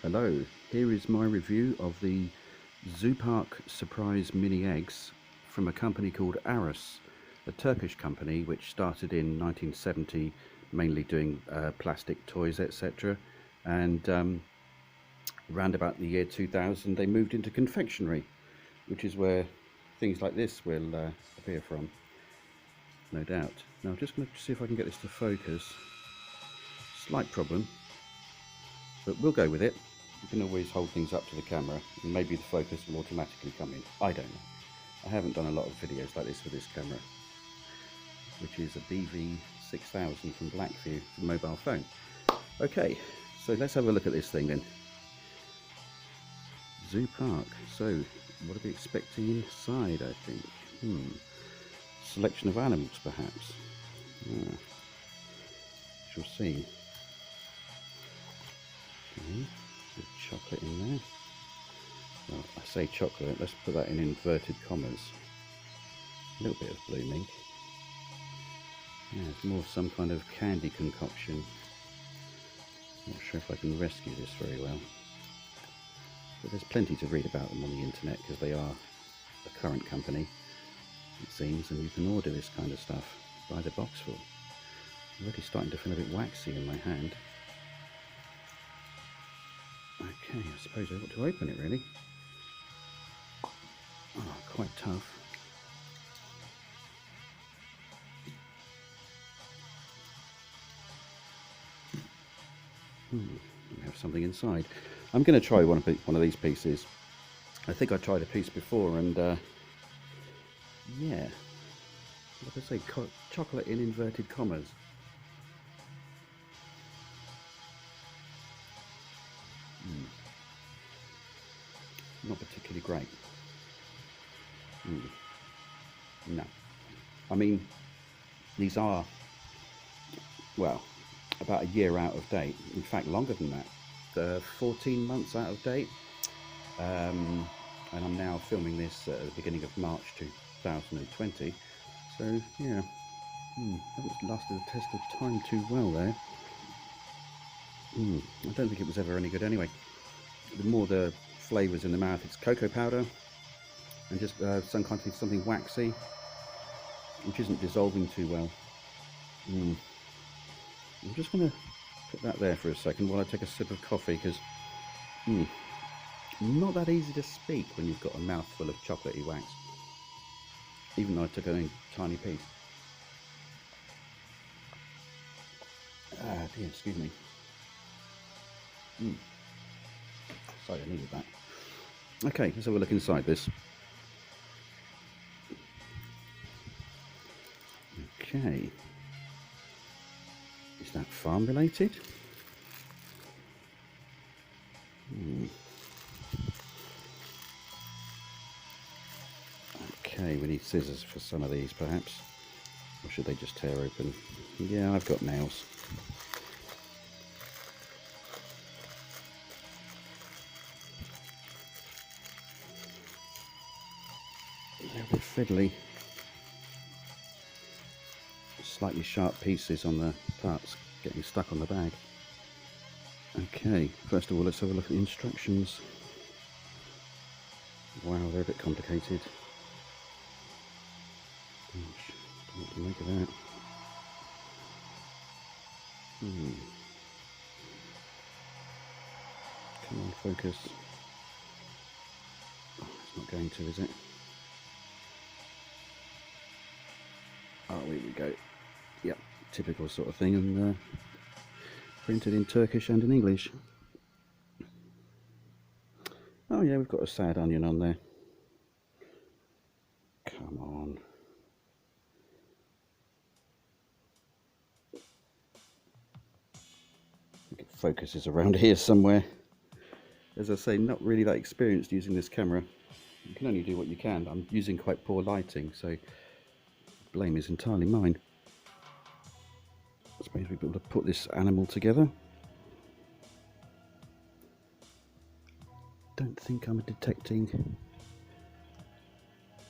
Hello, here is my review of the Zoopark Surprise Mini Eggs from a company called ARAS, a Turkish company which started in 1970 mainly doing plastic toys, etc. And round about the year 2000 they moved into confectionery, which is where things like this will appear from, no doubt. Now I'm just going to see if I can get this to focus. Slight problem, but we'll go with it. You can always hold things up to the camera and maybe the focus will automatically come in. I don't know. I haven't done a lot of videos like this with this camera, which is a BV6000 from Blackview mobile phone. Okay, so let's have a look at this thing then. Zoopark. So what are we expecting inside, I think? Selection of animals perhaps. Shall see. Okay. Chocolate in there. Well, I say chocolate, let's put that in inverted commas. A little bit of blooming. Yeah, it's more some kind of candy concoction. Not sure if I can rescue this very well. But there's plenty to read about them on the internet because they are a current company, it seems, and you can order this kind of stuff by the boxful. I'm already starting to feel a bit waxy in my hand. Okay, I suppose I ought to open it really. Oh, quite tough. We have something inside. I'm going to try one of these pieces. I think I tried a piece before and yeah, like I say, chocolate in inverted commas. Not particularly great. No. I mean, these are, well, about a year out of date. In fact, longer than that. 14 months out of date. And I'm now filming this at the beginning of March 2020. So, yeah, haven't lasted the test of time too well there. I don't think it was ever any good anyway. The more the flavours in the mouth, it's cocoa powder and just something waxy, which isn't dissolving too well. I'm just going to put that there for a second while I take a sip of coffee, because not that easy to speak when you've got a mouthful of chocolatey wax, even though I took a tiny piece. Ah dear, excuse me. Sorry, I needed that. Okay, let's have a look inside this. Okay. Is that farm related? Okay, we need scissors for some of these perhaps. Or should they just tear open? Yeah, I've got nails. They're a bit fiddly. Slightly sharp pieces on the parts getting stuck on the bag. Okay, first of all let's have a look at the instructions. Wow, they're a bit complicated. Gosh, don't know what to make of that. Come on, focus. Oh, it's not going to, is it? Oh, here we go. Yep, typical sort of thing, and printed in Turkish and in English. Oh yeah, we've got a sad onion on there. Come on. I think it focuses around here somewhere. As I say, not really that experienced using this camera. You can only do what you can. I'm using quite poor lighting, so blame is entirely mine. I suppose we'll be able to put this animal together. Don't think I'm detecting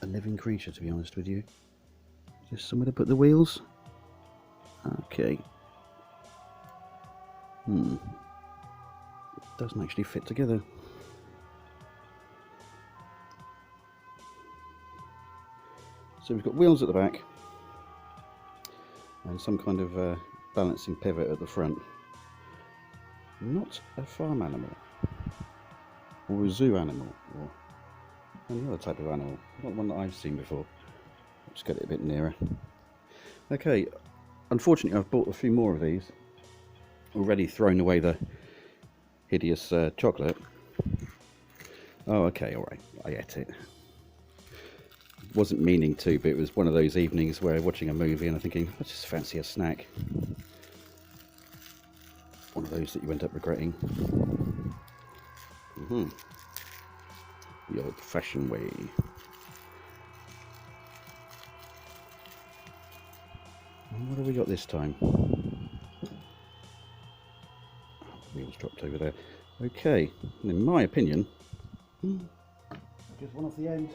a living creature, to be honest with you. Is there somewhere to put the wheels? Okay. doesn't actually fit together. So we've got wheels at the back and some kind of balancing pivot at the front. Not a farm animal or a zoo animal or any other type of animal, not one that I've seen before. Let's get it a bit nearer. Okay, unfortunately I've bought a few more of these, already thrown away the hideous chocolate. Oh okay, alright, I ate it. Wasn't meaning to, but it was one of those evenings where watching a movie and I'm thinking, I just fancy a snack. One of those that you end up regretting. The old-fashioned way. And what have we got this time? Wheels dropped over there. Okay, in my opinion, just one off the end.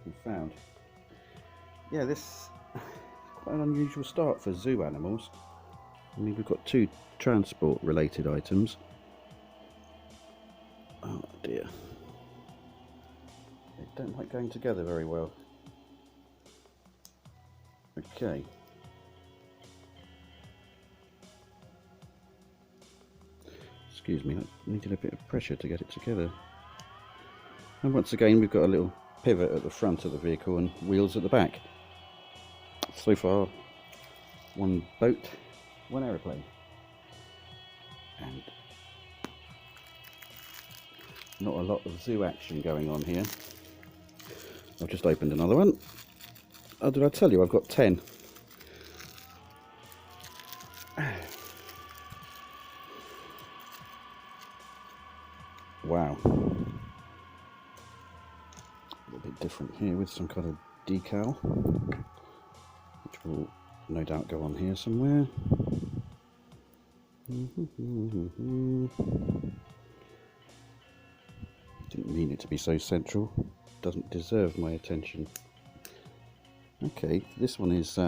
Be found. Yeah, this is quite an unusual start for zoo animals. I mean, we've got two transport related items. Oh dear, they don't like going together very well. Okay, excuse me, I needed a bit of pressure to get it together. And once again we've got a little pivot at the front of the vehicle and wheels at the back. So far, one boat, one aeroplane, and not a lot of zoo action going on here. I've just opened another one. Oh, did I tell you I've got 10? Wow. Different here with some kind of decal, which will no doubt go on here somewhere. Didn't mean it to be so central, doesn't deserve my attention. Okay, this one is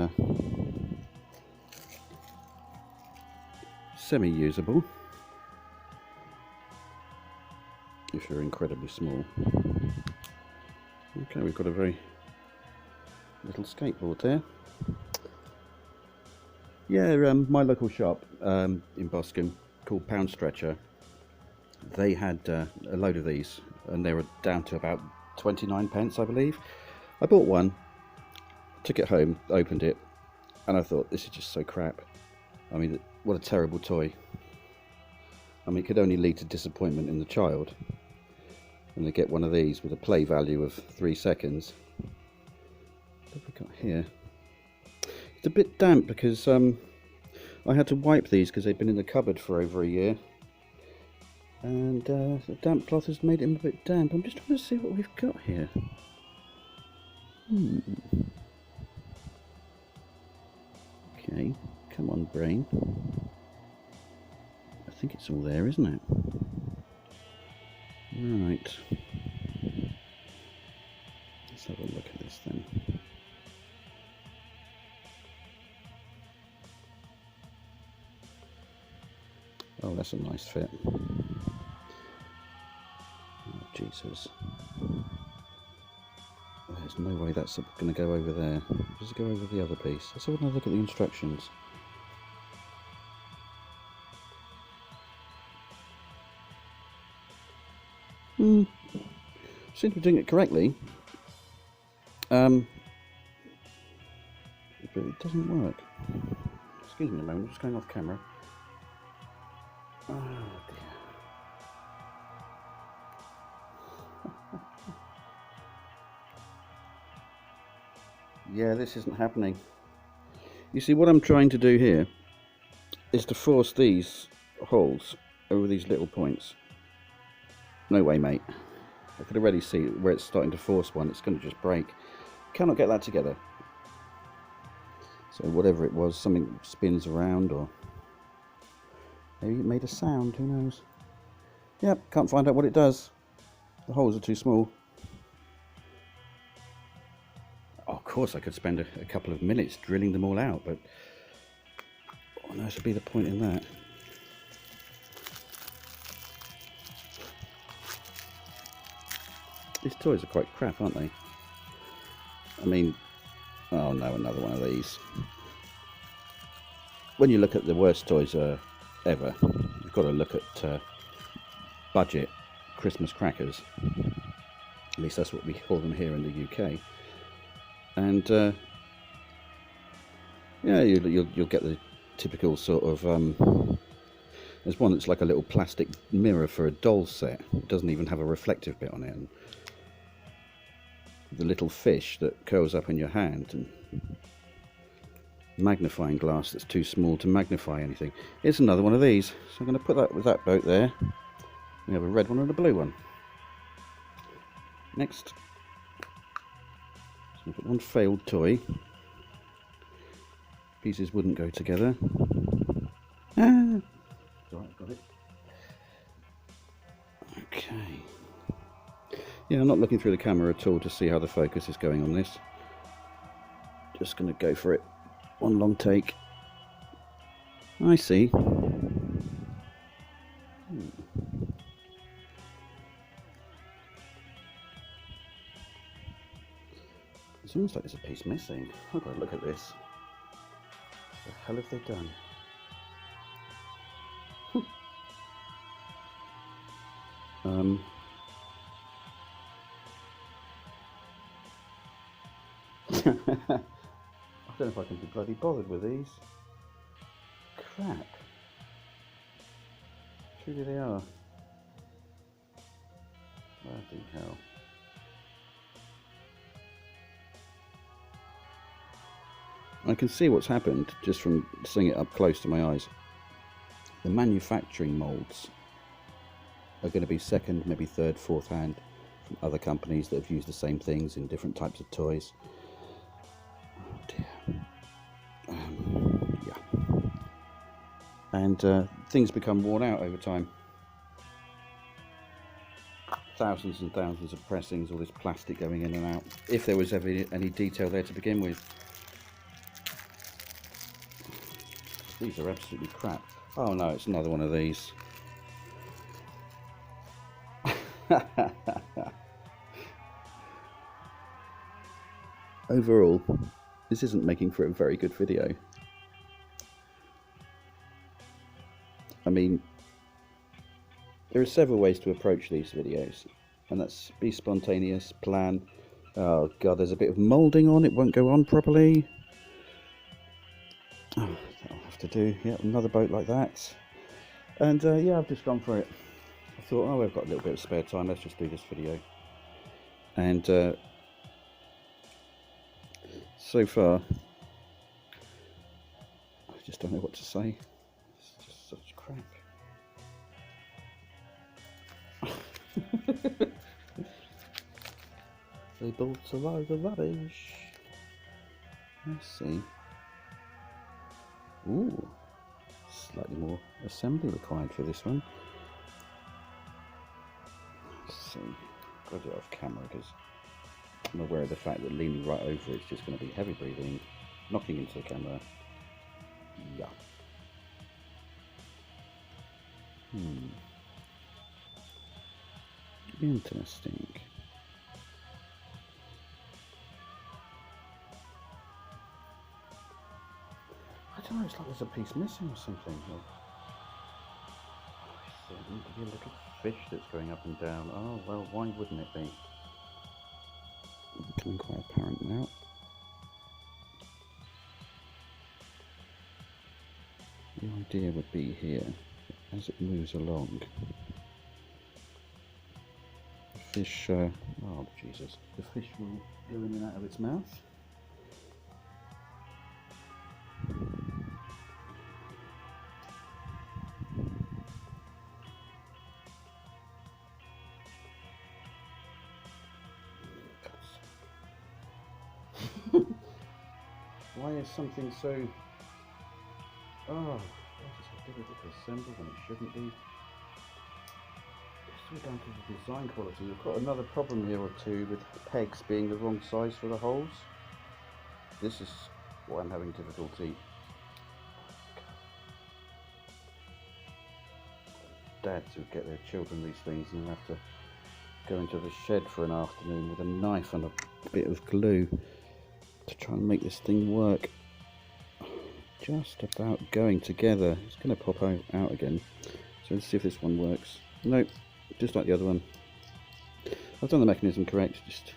semi-usable if you're incredibly small. Okay, we've got a very little skateboard there. Yeah, my local shop in Boscombe called Pound Stretcher, they had a load of these and they were down to about 29 pence, I believe. I bought one, took it home, opened it, and I thought, this is just so crap. I mean, what a terrible toy. I mean, it could only lead to disappointment in the child. And they get one of these with a play value of 3 seconds. What have we got here? It's a bit damp because I had to wipe these because they'd been in the cupboard for over a year. And the damp cloth has made them a bit damp. I'm just trying to see what we've got here. Okay, come on brain. I think it's all there, isn't it? Right, let's have a look at this then. Oh, that's a nice fit. Oh, Jesus. There's no way that's going to go over there. Does it go over the other piece? Let's have another look at the instructions. Seem to be doing it correctly, but it doesn't work. Excuse me a moment, I'm just going off camera. Oh dear. Yeah, this isn't happening. You see, what I'm trying to do here is to force these holes over these little points. No way, mate. I could already see where it's starting to force one. It's going to just break. Cannot get that together. So whatever it was, something spins around, or maybe it made a sound. Who knows? Yep, can't find out what it does. The holes are too small. Oh, of course I could spend a couple of minutes drilling them all out, but what on earth would be the point in that? These toys are quite crap, aren't they? I mean, oh no, another one of these. When you look at the worst toys ever, you've got to look at budget Christmas crackers. At least that's what we call them here in the UK. And yeah, you'll get the typical sort of. There's one that's like a little plastic mirror for a doll set. It doesn't even have a reflective bit on it. And the little fish that curls up in your hand, and magnifying glass that's too small to magnify anything. Here's another one of these. So I'm going to put that with that boat there. We have a red one and a blue one. Next, so we've got one failed toy. Pieces wouldn't go together. Ah! Right, got it. Okay. Yeah, I'm not looking through the camera at all to see how the focus is going on this. Just going to go for it. One long take. I see. It's almost like there's a piece missing. I've got to look at this. What the hell have they done? I don't know if I can be bloody bothered with these. Crap. Truly they are. Bloody hell. I can see what's happened just from seeing it up close to my eyes. The manufacturing moulds are going to be second, maybe third, fourth hand from other companies that have used the same things in different types of toys. Oh dear. Yeah. And things become worn out over time. Thousands and thousands of pressings, all this plastic going in and out. If there was ever any detail there to begin with. These are absolutely crap. Oh no, it's another one of these. Overall, this isn't making for a very good video. I mean, there are several ways to approach these videos, and that's be spontaneous, plan. Oh god, there's a bit of moulding on, it won't go on properly. Oh, that'll have to do. Yeah, another boat like that. And yeah, I've just gone for it. I thought, oh, we've got a little bit of spare time, let's just do this video. And so far, I just don't know what to say. It's just such crap. They built a load of rubbish. Let's see. Ooh, slightly more assembly required for this one. Let's see. Got it off camera because I'm aware of the fact that leaning right over it's just going to be heavy breathing, knocking into the camera. Yeah. Interesting. I don't know, it's like there's a piece missing or something. Oh, I see, it needs to be a little fish that's going up and down. Oh, well, why wouldn't it be? Becoming quite apparent now. The idea would be here, as it moves along, the fish, oh Jesus, the fish will go in and out of its mouth. Why is something so... Oh, why is it so difficult to assemble when it shouldn't be? It's all down to the design quality. We've got another problem here or two with pegs being the wrong size for the holes. this is what I'm having difficulty. Dads who get their children these things and have to go into the shed for an afternoon with a knife and a bit of glue to try and make this thing work. Just about going together. It's going to pop out again. So let's see if this one works. Nope, just like the other one. I've done the mechanism correct, just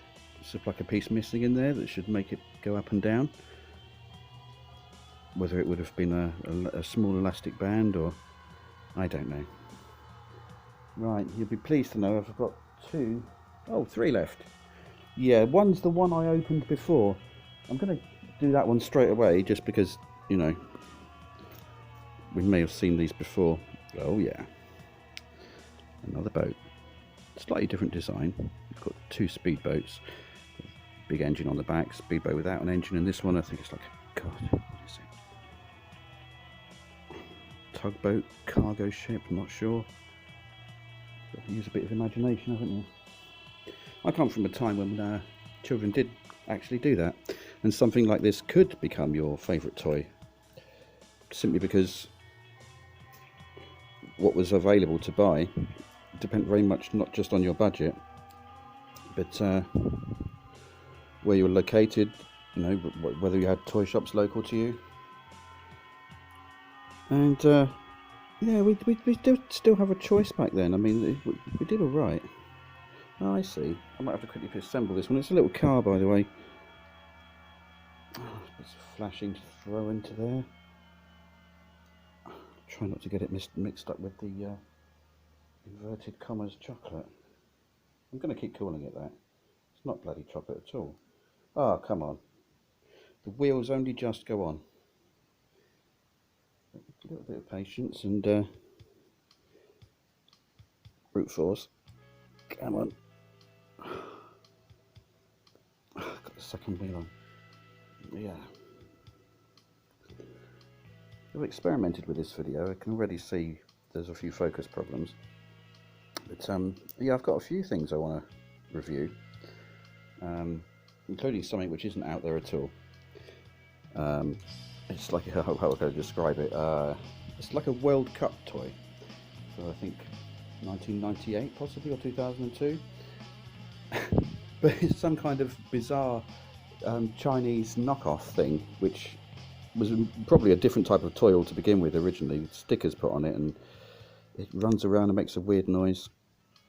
like a piece missing in there that should make it go up and down. Whether it would have been a small elastic band or I don't know. Right, you'll be pleased to know I've got three left. Yeah, one's the one I opened before. I'm going to do that one straight away just because, you know, we may have seen these before. Oh yeah, another boat, slightly different design. We've got two speedboats, big engine on the back, speedboat without an engine, and this one I think it's like, God, what is it? Tugboat, cargo ship, I'm not sure. Got to use a bit of imagination, haven't you? I come from a time when children did actually do that, and something like this could become your favourite toy, simply because what was available to buy depended very much not just on your budget, but where you were located, you know, whether you had toy shops local to you. And yeah, we did still have a choice back then. I mean, we did all right. Oh, I see. I might have to quickly assemble this one. It's a little car, by the way. Oh, it's flashing to throw into there. Try not to get it mixed up with the inverted commas chocolate. I'm going to keep calling it that. It's not bloody chocolate at all. Ah, come on. The wheels only just go on. A little bit of patience and brute force. Come on. Got the second wheel on. Yeah. I've experimented with this video. I can already see there's a few focus problems. But yeah, I've got a few things I want to review, including something which isn't out there at all. It's like, how can I describe it? It's like a World Cup toy. So I think 1998 possibly, or 2002. But it's some kind of bizarre Chinese knockoff thing, which was probably a different type of toy all to begin with originally, with stickers put on it, and it runs around and makes a weird noise.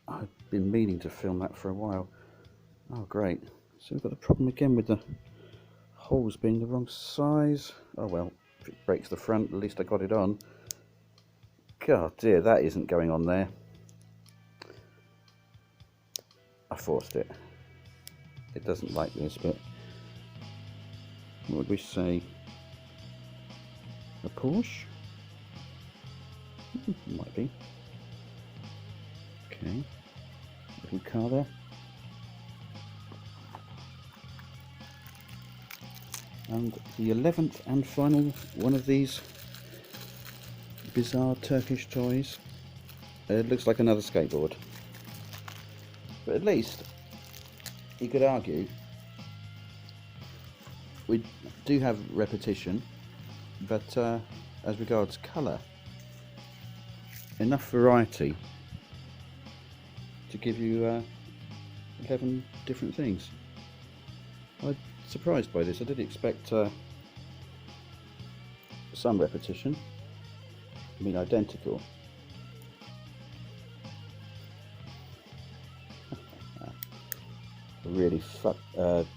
I've been meaning to film that for a while. Oh great, so we've got a problem again with the holes being the wrong size. Oh well, if it breaks the front, at least I got it on. God dear, that isn't going on there. I forced it. It doesn't like this, but what would we say? A Porsche? Might be. Okay. Little car there. And the 11th and final one of these bizarre Turkish toys. It looks like another skateboard. But at least, you could argue, we do have repetition, but as regards colour, enough variety to give you 11 different things. I'm surprised by this. I did expect some repetition. I mean, identical. Really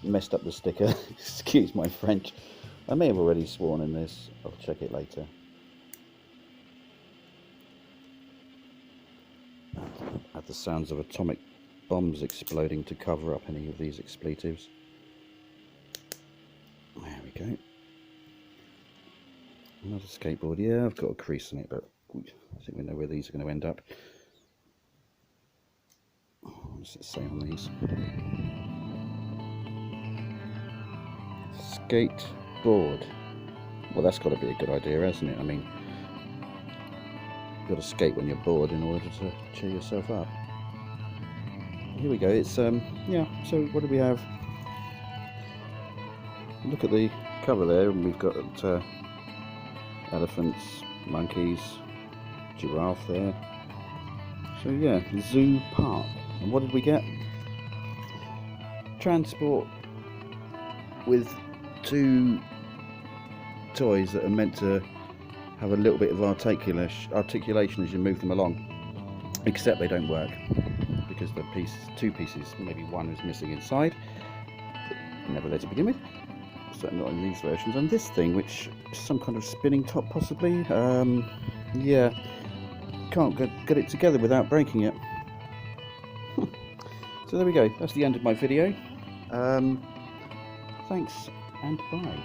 messed up the sticker. Excuse my French. I may have already sworn in this. I'll check it later. Add the sounds of atomic bombs exploding to cover up any of these expletives. There we go. Another skateboard. Yeah, I've got a crease in it, but I think we know where these are going to end up. What's it say on these? Skateboard. Well, that's got to be a good idea, hasn't it? I mean, you've got to skate when you're bored in order to cheer yourself up. Here we go. It's yeah. So what do we have? Look at the cover there, and we've got elephants, monkeys, giraffe there. So yeah, Zoopark. And what did we get? Transport with 2 toys that are meant to have a little bit of articulation as you move them along, except they don't work because the 2 pieces, maybe one is missing inside, never there to begin with, certainly not in these versions. And this thing, which is some kind of spinning top possibly, yeah, can't get it together without breaking it. So there we go, that's the end of my video. Thanks and bye.